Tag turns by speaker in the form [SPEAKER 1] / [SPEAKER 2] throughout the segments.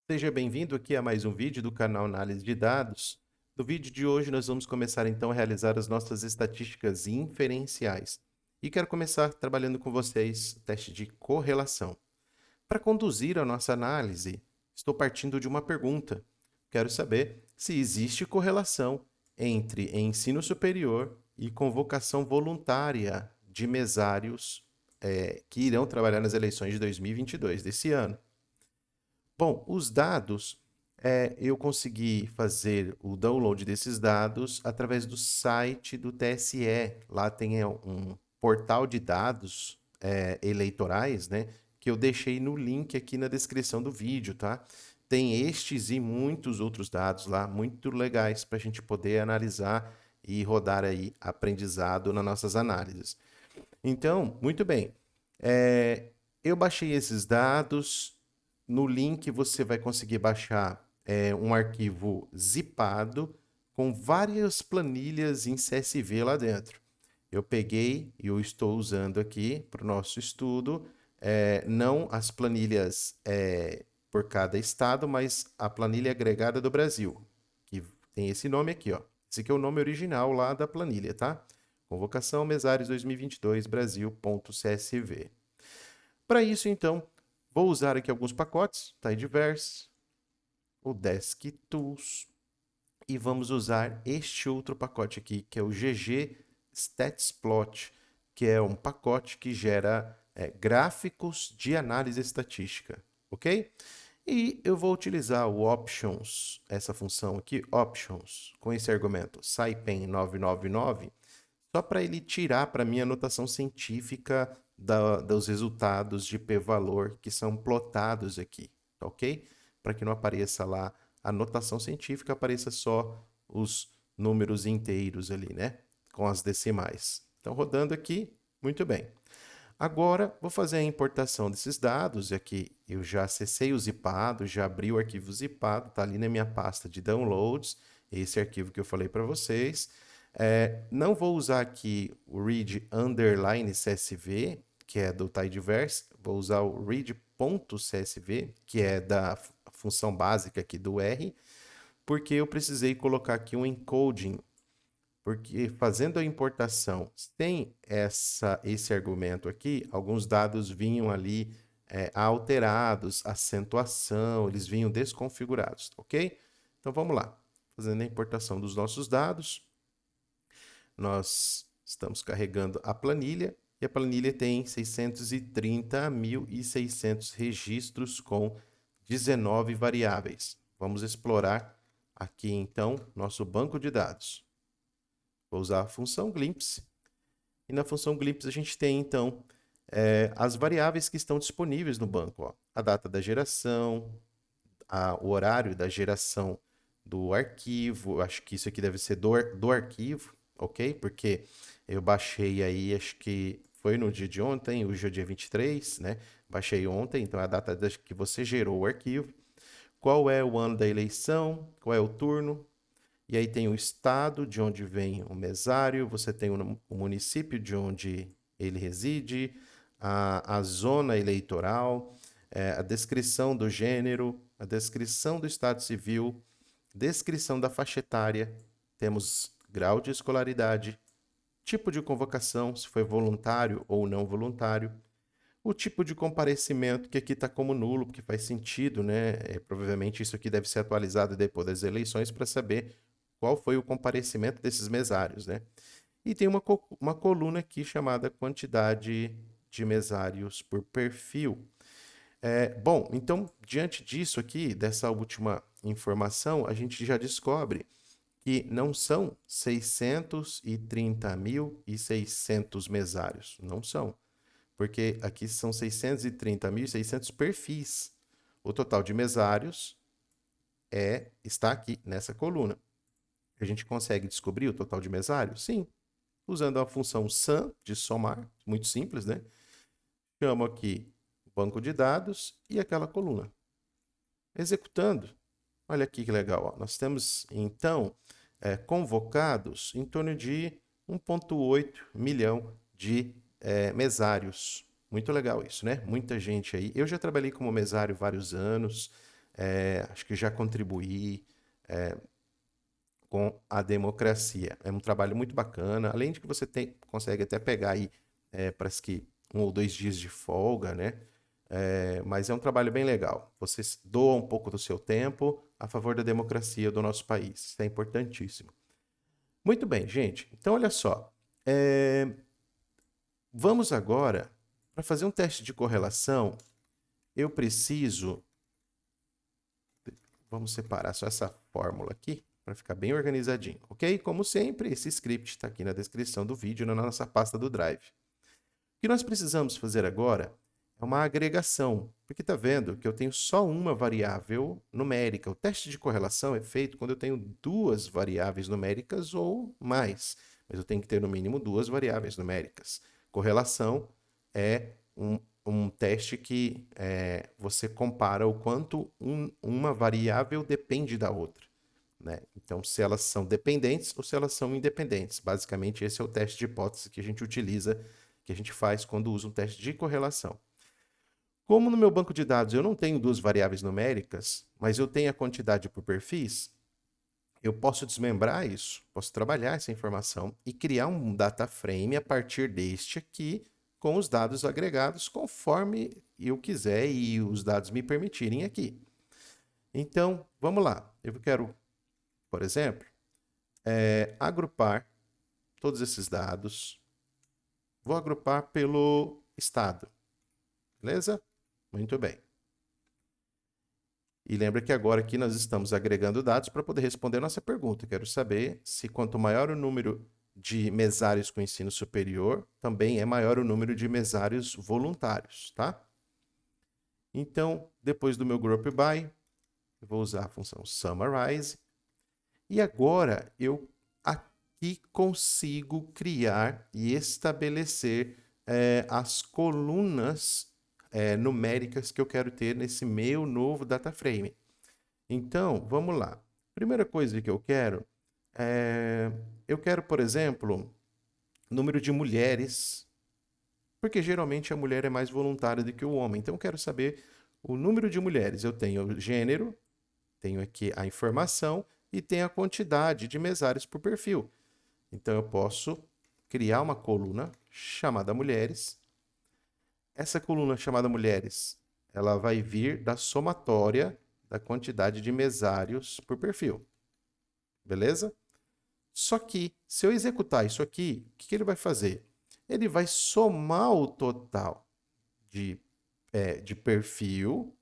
[SPEAKER 1] Seja bem-vindo aqui a mais um vídeo do canal Análise de Dados. No vídeo de hoje nós vamos começar então a realizar as nossas estatísticas inferenciais. E quero começar trabalhando com vocês o teste de correlação. Para conduzir a nossa análise, estou partindo de uma pergunta. Quero saber se existe correlação entre ensino superior e convocação voluntária de mesários que irão trabalhar nas eleições de 2022 desse ano. Bom, os dados, eu consegui fazer o download desses dados através do site do TSE. Lá tem um portal de dados eleitorais, né? Que eu deixei no link aqui na descrição do vídeo, tá? Tem estes e muitos outros dados lá, muito legais para a gente poder analisar e rodar aí aprendizado nas nossas análises. Então, muito bem. Eu baixei esses dados. No link você vai conseguir baixar um arquivo zipado com várias planilhas em CSV lá dentro. Eu peguei e eu estou usando aqui para o nosso estudo, não as planilhas por cada estado, mas a planilha agregada do Brasil, que tem esse nome aqui, ó. Esse aqui é o nome original lá da planilha, tá? Convocação Mesários 2022 Brasil.csv. Para isso, então, vou usar aqui alguns pacotes, Tidyverse, o Desk Tools, e vamos usar este outro pacote aqui, que é o GG StatsPlot, que é um pacote que gera gráficos de análise estatística, ok? E eu vou utilizar o options, essa função aqui, options, com esse argumento SciPen 999, só para ele tirar para mim a notação científica dos resultados de p-valor que são plotados aqui, tá ok? Para que não apareça lá a notação científica, apareça só os números inteiros ali, né? Com as decimais. Então, rodando aqui, muito bem. Agora, vou fazer a importação desses dados, e aqui eu já acessei o zipado, já abri o arquivo zipado, está ali na minha pasta de downloads, esse arquivo que eu falei para vocês. Não vou usar aqui o read underline CSV, que é do Tidyverse, vou usar o read.csv, que é da função básica aqui do R, porque eu precisei colocar aqui um encoding, porque fazendo a importação sem esse argumento aqui, alguns dados vinham ali alterados, acentuação, eles vinham desconfigurados, ok? Então vamos lá, fazendo a importação dos nossos dados, nós estamos carregando a planilha e a planilha tem 630.600 registros com 19 variáveis. Vamos explorar aqui então nosso banco de dados. Vou usar a função glimpse. E na função glimpse a gente tem, então, as variáveis que estão disponíveis no banco. Ó. A data da geração, o horário da geração do arquivo. Acho que isso aqui deve ser do arquivo, ok? Porque eu baixei aí, acho que foi no dia de ontem, hoje é o dia 23, né? Baixei ontem, então é a data que você gerou o arquivo. Qual é o ano da eleição? Qual é o turno? E aí tem o estado de onde vem o mesário, você tem o município de onde ele reside, a zona eleitoral, a descrição do gênero, a descrição do estado civil, descrição da faixa etária, temos grau de escolaridade, tipo de convocação, se foi voluntário ou não voluntário, o tipo de comparecimento, que aqui está como nulo, porque faz sentido, né? Provavelmente isso aqui deve ser atualizado depois das eleições para saber qual foi o comparecimento desses mesários, né? E tem uma coluna aqui chamada quantidade de mesários por perfil. Bom, então, diante disso aqui, dessa última informação, a gente já descobre que não são 630.600 mesários, não são, porque aqui são 630.600 perfis. O total de mesários está aqui nessa coluna. A gente consegue descobrir o total de mesários? Sim, usando a função sum de somar, muito simples, né? Chamo aqui o banco de dados e aquela coluna. Executando, olha aqui que legal, ó. Nós temos então convocados em torno de 1,8 milhão de mesários. Muito legal isso, né? Muita gente aí. Eu já trabalhei como mesário vários anos. acho que já contribuí com a democracia. É um trabalho muito bacana, além de que você consegue até pegar aí, parece que 1 ou 2 dias de folga, né? Mas é um trabalho bem legal. Você doa um pouco do seu tempo a favor da democracia do nosso país. Isso é importantíssimo. Muito bem, gente. Então, olha só. É, Vamos agora, para fazer um teste de correlação, eu preciso. Vamos separar só essa fórmula aqui para ficar bem organizadinho, ok? Como sempre, esse script está aqui na descrição do vídeo, na nossa pasta do Drive. O que nós precisamos fazer agora é uma agregação, porque está vendo que eu tenho só uma variável numérica. O teste de correlação é feito quando eu tenho 2 variáveis numéricas ou mais, mas eu tenho que ter no mínimo 2 variáveis numéricas. Correlação é um teste que você compara o quanto uma variável depende da outra, né? Então, se elas são dependentes ou se elas são independentes. Basicamente, esse é o teste de hipótese que a gente utiliza, que a gente faz quando usa um teste de correlação. Como no meu banco de dados eu não tenho 2 variáveis numéricas, mas eu tenho a quantidade por perfis, eu posso desmembrar isso, posso trabalhar essa informação e criar um data frame a partir deste aqui, com os dados agregados conforme eu quiser e os dados me permitirem aqui. Então, vamos lá. Eu quero, por exemplo, agrupar todos esses dados. Vou agrupar pelo estado. Beleza? Muito bem. E lembra que agora aqui nós estamos agregando dados para poder responder a nossa pergunta. Quero saber se quanto maior o número de mesários com ensino superior, também é maior o número de mesários voluntários, tá? Então, depois do meu group by, eu vou usar a função summarize. E agora eu aqui consigo criar e estabelecer as colunas numéricas que eu quero ter nesse meu novo data frame. Então, vamos lá. Primeira coisa que eu quero, por exemplo, número de mulheres, porque geralmente a mulher é mais voluntária do que o homem. Então, eu quero saber o número de mulheres. Eu tenho o gênero, tenho aqui a informação e tenho a quantidade de mesários por perfil. Então, eu posso criar uma coluna chamada mulheres. Essa coluna chamada mulheres, ela vai vir da somatória da quantidade de mesários por perfil. Beleza? Só que, se eu executar isso aqui, o que ele vai fazer? Ele vai somar o total de perfil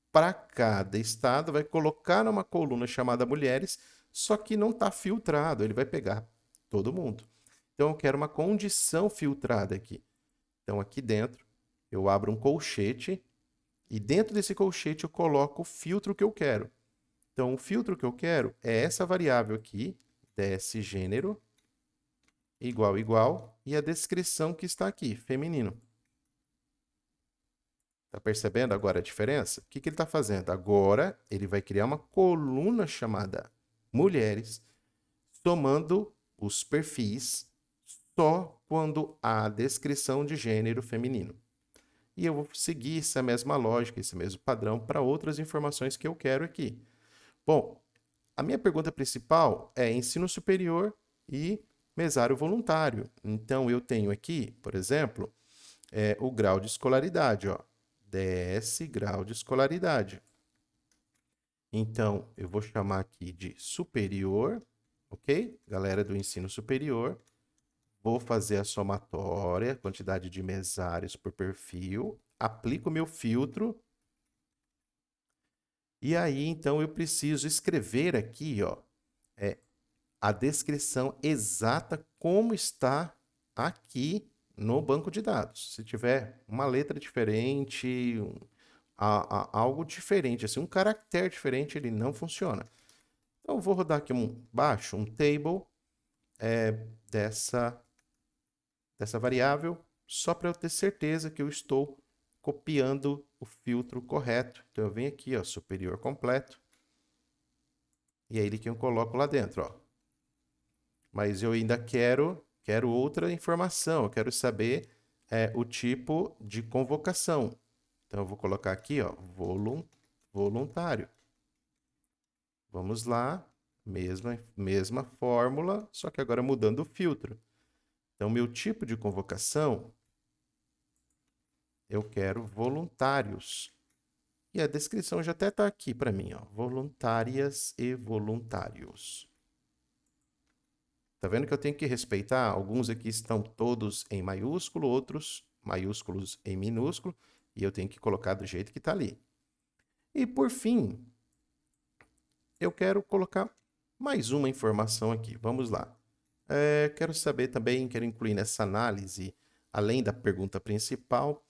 [SPEAKER 1] para cada estado, vai colocar numa coluna chamada mulheres, só que não está filtrado, ele vai pegar todo mundo. Então, eu quero uma condição filtrada aqui. Então, aqui dentro, eu abro um colchete e dentro desse colchete eu coloco o filtro que eu quero. Então, o filtro que eu quero é essa variável aqui, dsGênero, igual, e a descrição que está aqui, feminino. Tá percebendo agora a diferença? O que ele está fazendo? Agora, ele vai criar uma coluna chamada mulheres, somando os perfis só quando há descrição de gênero feminino. E eu vou seguir essa mesma lógica, esse mesmo padrão para outras informações que eu quero aqui. Bom, a minha pergunta principal é ensino superior e mesário voluntário. Então, eu tenho aqui, por exemplo, o grau de escolaridade, ó, DS grau de escolaridade. Então, eu vou chamar aqui de superior, ok? Galera do ensino superior. Vou fazer a somatória, quantidade de mesários por perfil. Aplico o meu filtro. E aí, então, eu preciso escrever aqui, ó, a descrição exata como está aqui no banco de dados. Se tiver uma letra diferente, algo diferente, assim, um caractere diferente, ele não funciona. Então, eu vou rodar aqui baixo um table dessa variável, só para eu ter certeza que eu estou copiando o filtro correto. Então, eu venho aqui, ó, superior completo, e é ele que eu coloco lá dentro, ó. Mas eu ainda quero outra informação, eu quero saber o tipo de convocação. Então, eu vou colocar aqui, ó, voluntário. Vamos lá, mesma fórmula, só que agora mudando o filtro. Então, meu tipo de convocação, eu quero voluntários. E a descrição já até está aqui para mim, ó, voluntárias e voluntários. Tá vendo que eu tenho que respeitar? Alguns aqui estão todos em maiúsculo, outros maiúsculos em minúsculo, e eu tenho que colocar do jeito que está ali. E por fim, eu quero colocar mais uma informação aqui. Vamos lá. Quero saber também, quero incluir nessa análise, além da pergunta principal,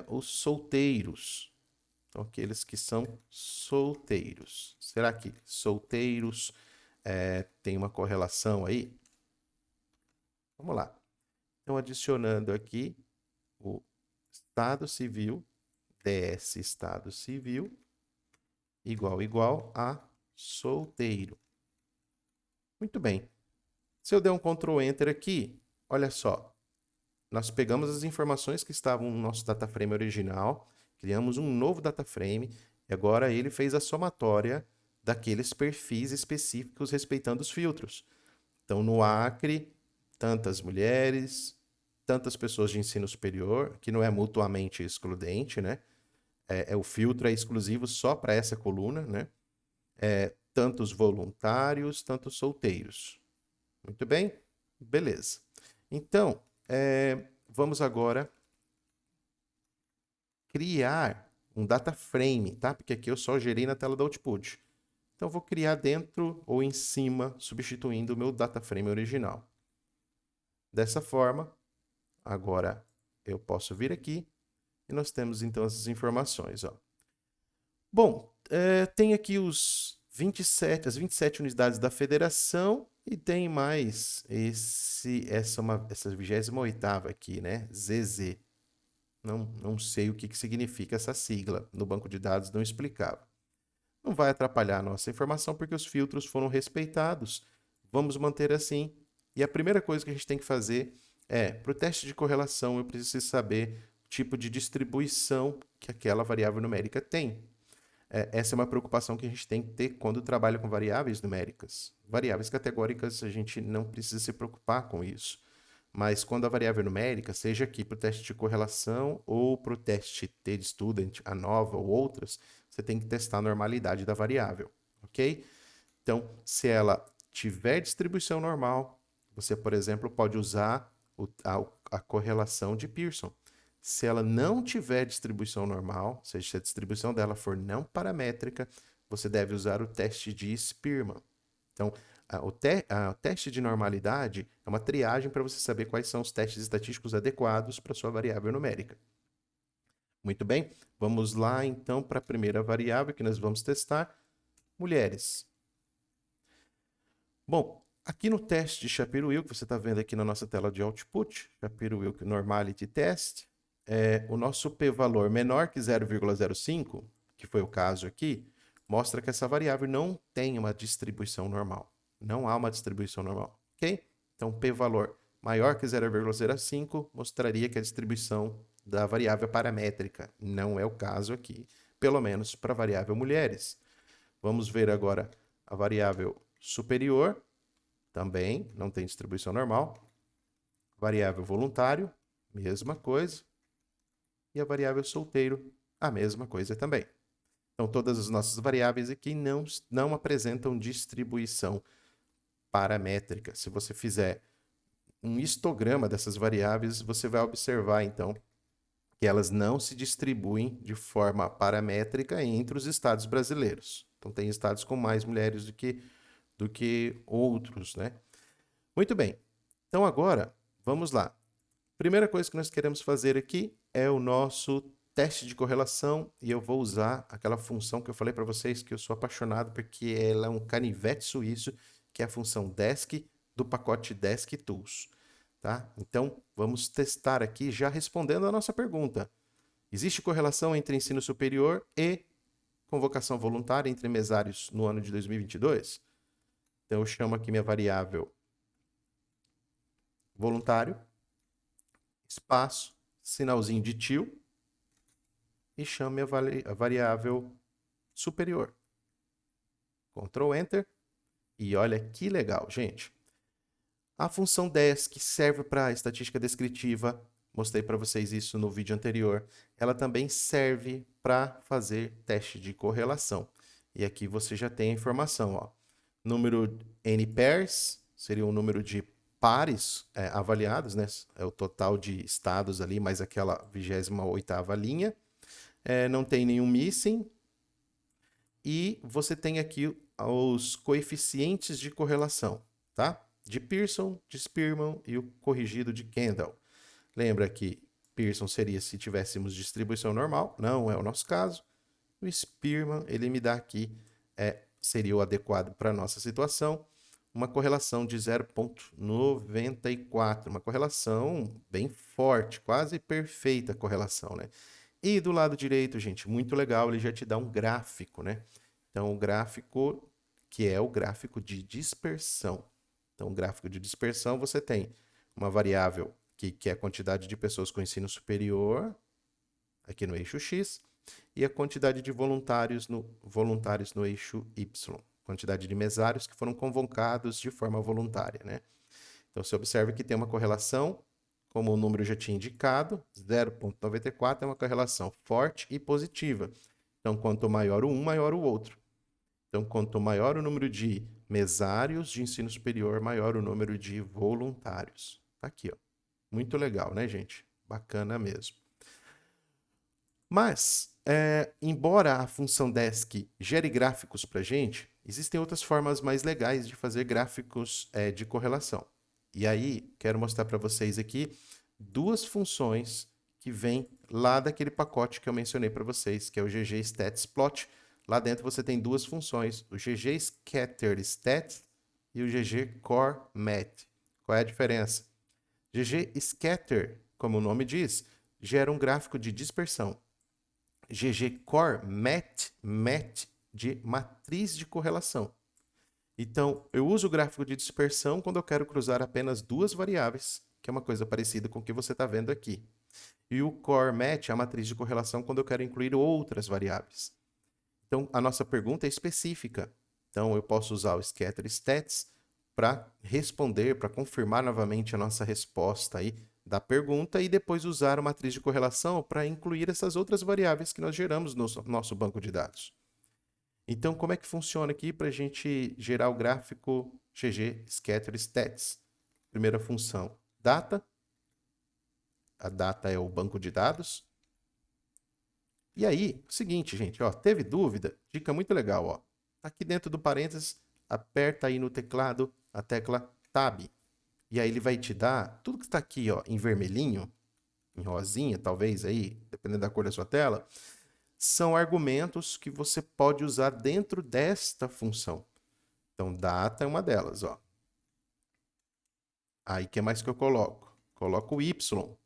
[SPEAKER 1] os solteiros. Então, aqueles que são solteiros. Será que solteiros tem uma correlação aí? Vamos lá. Então, adicionando aqui o Estado Civil, DS Estado Civil, igual a solteiro. Muito bem. Se eu der um Ctrl Enter aqui, olha só, nós pegamos as informações que estavam no nosso data frame original, criamos um novo data frame e agora ele fez a somatória daqueles perfis específicos respeitando os filtros. Então, no Acre, tantas mulheres, tantas pessoas de ensino superior, que não é mutuamente excludente, né? O filtro é exclusivo só para essa coluna, né? Tantos voluntários, tantos solteiros. Muito bem? Beleza. Então, vamos agora criar um data frame, tá? Porque aqui eu só gerei na tela do output. Então, vou criar dentro ou em cima, substituindo o meu data frame original. Dessa forma, agora eu posso vir aqui e nós temos então essas informações, ó. Bom, tem aqui as 27 unidades da federação e tem mais essa 28ª aqui, né? ZZ. Não sei o que significa essa sigla. No banco de dados não explicava. Não vai atrapalhar a nossa informação porque os filtros foram respeitados. Vamos manter assim. E a primeira coisa que a gente tem que fazer para o teste de correlação, eu preciso saber o tipo de distribuição que aquela variável numérica tem. Essa é uma preocupação que a gente tem que ter quando trabalha com variáveis numéricas. Variáveis categóricas, a gente não precisa se preocupar com isso. Mas quando a variável numérica, seja aqui para o teste de correlação ou para o teste T-Student, a nova ou outras, você tem que testar a normalidade da variável, ok? Então, se ela tiver distribuição normal, você, por exemplo, pode usar a correlação de Pearson. Se ela não tiver distribuição normal, ou seja, se a distribuição dela for não paramétrica, você deve usar o teste de Spearman. Então, o teste de normalidade é uma triagem para você saber quais são os testes estatísticos adequados para sua variável numérica. Muito bem, vamos lá então para a primeira variável que nós vamos testar, mulheres. Bom, aqui no teste de Shapiro-Wilk, que você está vendo aqui na nossa tela de output, Shapiro-Wilk Normality Test, o nosso p-valor menor que 0,05, que foi o caso aqui, mostra que essa variável não tem uma distribuição normal. Não há uma distribuição normal, ok? Então, p-valor maior que 0,05 mostraria que a distribuição da variável é paramétrica. Não é o caso aqui, pelo menos para a variável mulheres. Vamos ver agora a variável superior, também não tem distribuição normal. Variável voluntário, mesma coisa. E a variável solteiro, a mesma coisa também. Então, todas as nossas variáveis aqui não apresentam distribuição paramétrica. Se você fizer um histograma dessas variáveis, você vai observar, então, que elas não se distribuem de forma paramétrica entre os estados brasileiros. Então, tem estados com mais mulheres do que outros, né? Muito bem. Então, agora, vamos lá. Primeira coisa que nós queremos fazer aqui é o nosso teste de correlação e eu vou usar aquela função que eu falei para vocês que eu sou apaixonado porque ela é um canivete suíço, que é a função desk do pacote Desk Tools, tá? Então, vamos testar aqui já respondendo a nossa pergunta. Existe correlação entre ensino superior e convocação voluntária entre mesários no ano de 2022? Então, eu chamo aqui minha variável voluntário, espaço, sinalzinho de tio, e chame a variável superior. Ctrl Enter. E olha que legal, gente. A função desc serve para estatística descritiva. Mostrei para vocês isso no vídeo anterior. Ela também serve para fazer teste de correlação. E aqui você já tem a informação, ó. Número N pairs seria o número de pares avaliados, né? É o total de estados ali, mais aquela 28ª linha. Não tem nenhum missing. E você tem aqui os coeficientes de correlação, tá? De Pearson, de Spearman e o corrigido de Kendall. Lembra que Pearson seria se tivéssemos distribuição normal, não é o nosso caso. O Spearman, ele me dá aqui, seria o adequado para a nossa situação, uma correlação de 0,94, uma correlação bem forte, quase perfeita correlação, né? E do lado direito, gente, muito legal, ele já te dá um gráfico, né? Então, o gráfico, que é o gráfico de dispersão. Então, o gráfico de dispersão, você tem uma variável que é a quantidade de pessoas com ensino superior, aqui no eixo X, e a quantidade de voluntários no eixo Y. Quantidade de mesários que foram convocados de forma voluntária, né? Então, você observa que tem uma correlação, como o número já tinha indicado, 0,94 é uma correlação forte e positiva. Então, quanto maior o um, maior o outro. Então, quanto maior o número de mesários de ensino superior, maior o número de voluntários. Tá aqui, ó. Muito legal, né, gente? Bacana mesmo. Mas, embora a função desc gere gráficos para a gente, existem outras formas mais legais de fazer gráficos de correlação. E aí, quero mostrar para vocês aqui duas funções que vêm lá daquele pacote que eu mencionei para vocês, que é o GG Stats Plot. Lá dentro você tem duas funções, o GG Scatter Stats e o GG Core Math. Qual é a diferença? GG Scatter, como o nome diz, gera um gráfico de dispersão. GG Core Math de matriz de correlação. Então, eu uso o gráfico de dispersão quando eu quero cruzar apenas duas variáveis, que é uma coisa parecida com o que você está vendo aqui. E o Core Match é a matriz de correlação quando eu quero incluir outras variáveis. Então, a nossa pergunta é específica. Então, eu posso usar o Scatter Stats para responder, para confirmar novamente a nossa resposta aí da pergunta e depois usar a matriz de correlação para incluir essas outras variáveis que nós geramos no nosso banco de dados. Então, como é que funciona aqui para a gente gerar o gráfico GG Scatter Stats? Primeira função, data. A data é o banco de dados. E aí, o seguinte, gente, ó, teve dúvida? Dica muito legal, ó. Aqui dentro do parênteses, aperta aí no teclado a tecla Tab. E aí ele vai te dar tudo que está aqui, ó, em vermelhinho, em rosinha, talvez aí, dependendo da cor da sua tela, são argumentos que você pode usar dentro desta função. Então, data é uma delas, ó. Aí, o que mais que eu coloco? Coloco o Y.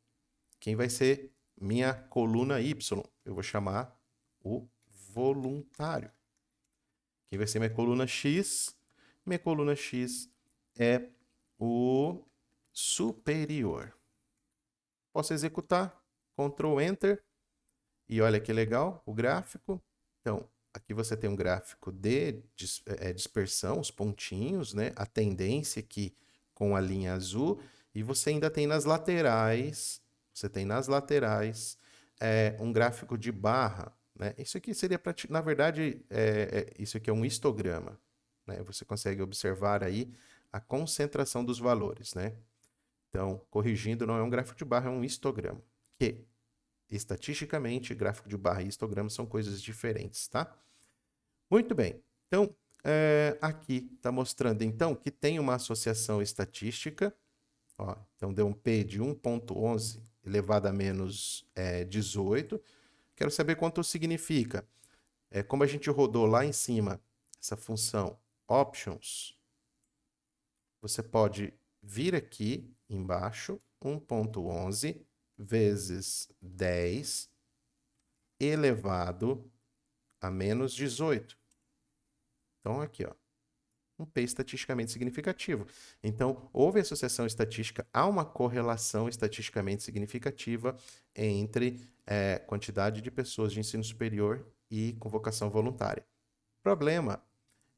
[SPEAKER 1] Quem vai ser minha coluna Y? Eu vou chamar o voluntário. Quem vai ser minha coluna X? Minha coluna X é o superior. Posso executar, Ctrl Enter, e olha que legal o gráfico. Então, aqui você tem um gráfico de dispersão, os pontinhos, né? A tendência aqui com a linha azul, e você ainda tem nas laterais, um gráfico de barra, né? Isso aqui seria, na verdade, isso aqui é um histograma, né? Você consegue observar aí a concentração dos valores, né? Então, corrigindo, não é um gráfico de barra, é um histograma. Que, estatisticamente, gráfico de barra e histograma são coisas diferentes, tá? Muito bem. Então, aqui está mostrando, então, que tem uma associação estatística. Ó, então, deu um P de 1,11 elevado a menos 18. Quero saber quanto significa. Como a gente rodou lá em cima essa função options, você pode vir aqui embaixo, 1,11 vezes 10 elevado a menos 18. Então, aqui, ó, um P estatisticamente significativo. Então, houve associação estatística, há uma correlação estatisticamente significativa entre quantidade de pessoas de ensino superior e convocação voluntária. O problema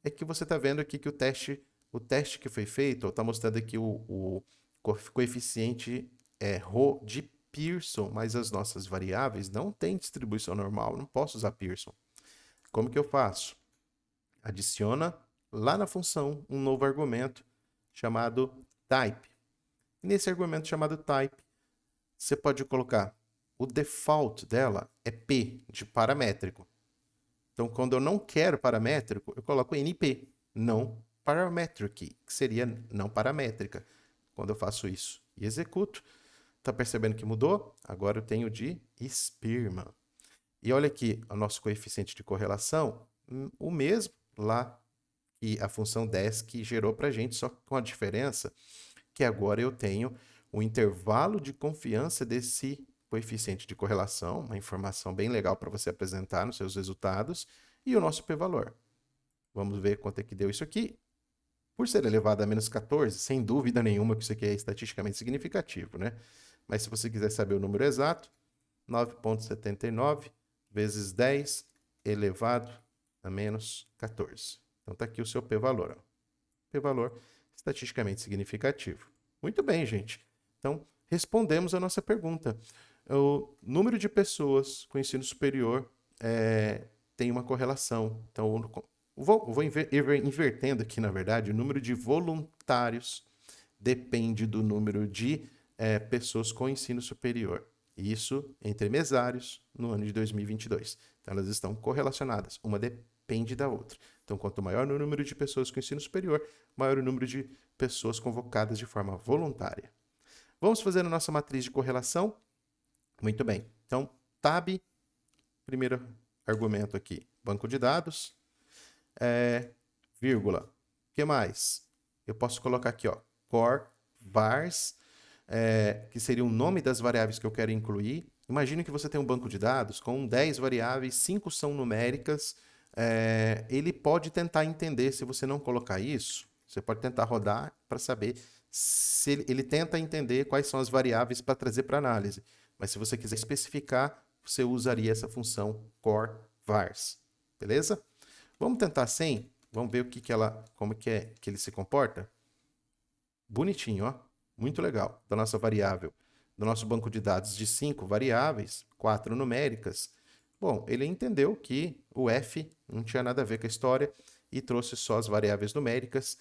[SPEAKER 1] é que você está vendo aqui que o teste que foi feito, está mostrando aqui o coeficiente ρ de Pearson, mas as nossas variáveis não têm distribuição normal, não posso usar Pearson. Como que eu faço? Adiciona lá na função um novo argumento chamado type. E nesse argumento chamado type, você pode colocar o default dela é P, de paramétrico. Então, quando eu não quero paramétrico, eu coloco NP, não parametric, que seria não paramétrica. Quando eu faço isso e executo, tá percebendo que mudou? Agora eu tenho de Spearman. E olha aqui, o nosso coeficiente de correlação, o mesmo lá que a função desc gerou para a gente, só com a diferença que agora eu tenho o intervalo de confiança desse coeficiente de correlação, uma informação bem legal para você apresentar nos seus resultados, e o nosso p-valor. Vamos ver quanto é que deu isso aqui. Por ser elevado a menos 14, sem dúvida nenhuma que isso aqui é estatisticamente significativo, né? Mas se você quiser saber o número exato, 9,79 vezes 10 elevado a menos 14. Então está aqui o seu p-valor. P-valor estatisticamente significativo. Muito bem, gente. Então, respondemos a nossa pergunta. O número de pessoas com ensino superior tem uma correlação. Então, vou invertendo aqui, na verdade, o número de voluntários depende do número de pessoas com ensino superior. Isso entre mesários no ano de 2022. Então, elas estão correlacionadas. Uma depende da outra. Então, quanto maior o número de pessoas com ensino superior, maior o número de pessoas convocadas de forma voluntária. Vamos fazer a nossa matriz de correlação? Muito bem. Então, tab, primeiro argumento aqui, banco de dados, vírgula. O que mais? Eu posso colocar aqui, ó, core vars, que seria o nome das variáveis que eu quero incluir. Imagine que você tem um banco de dados com 10 variáveis, 5 são numéricas. Ele pode tentar entender, se você não colocar isso, você pode tentar rodar para saber se ele tenta entender quais são as variáveis para trazer para análise. Mas se você quiser especificar, você usaria essa função core vars. Beleza? Vamos tentar sem? Vamos ver como que ele se comporta? Bonitinho, ó. Muito legal. Da nossa variável, do nosso banco de dados de 5 variáveis, 4 numéricas. Bom, ele entendeu que o F não tinha nada a ver com a história e trouxe só as variáveis numéricas.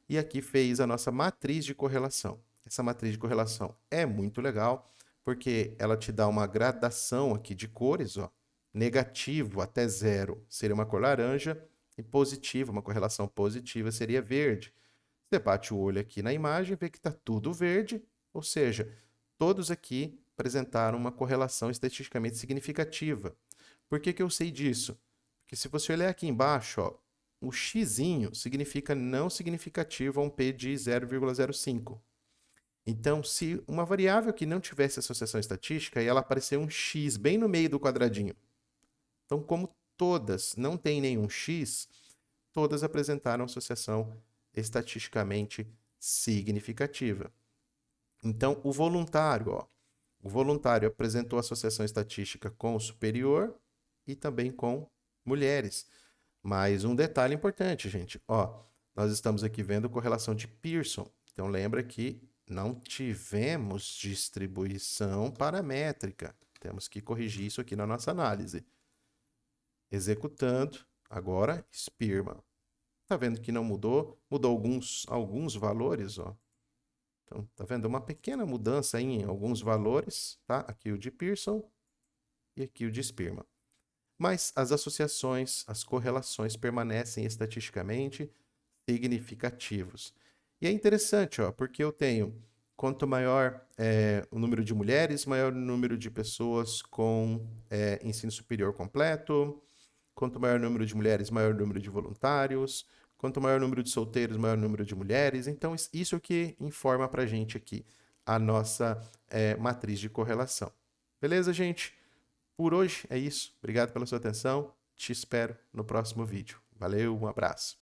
[SPEAKER 1] E aqui fez a nossa matriz de correlação. Essa matriz de correlação é muito legal, porque ela te dá uma gradação aqui de cores, ó. Negativo até 0 seria uma cor laranja, e positivo, uma correlação positiva, seria verde. Você bate o olho aqui na imagem e vê que está tudo verde, ou seja, todos aqui apresentaram uma correlação estatisticamente significativa. Por que eu sei disso? Porque se você olhar aqui embaixo, ó, o xzinho significa não significativo a um P de 0,05. Então, se uma variável que não tivesse associação estatística e ela aparecer um x bem no meio do quadradinho. Então, como todas não têm nenhum x, todas apresentaram associação estatisticamente significativa. Então, o voluntário apresentou associação estatística com o superior e também com mulheres. Mas um detalhe importante, gente. Ó, nós estamos aqui vendo correlação de Pearson. Então, lembra que não tivemos distribuição paramétrica. Temos que corrigir isso aqui na nossa análise. Executando, agora, Spearman. Tá vendo que não mudou? Mudou alguns valores, ó. Então, tá vendo? Uma pequena mudança em alguns valores, tá? Aqui o de Pearson e aqui o de Spearman. Mas as associações, as correlações permanecem estatisticamente significativos. E é interessante, ó, porque eu tenho, quanto maior o número de mulheres, maior o número de pessoas com ensino superior completo. Quanto maior o número de mulheres, maior o número de voluntários. Quanto maior o número de solteiros, maior o número de mulheres. Então, isso que informa para a gente aqui a nossa matriz de correlação. Beleza, gente? Por hoje é isso. Obrigado pela sua atenção. Te espero no próximo vídeo. Valeu, um abraço.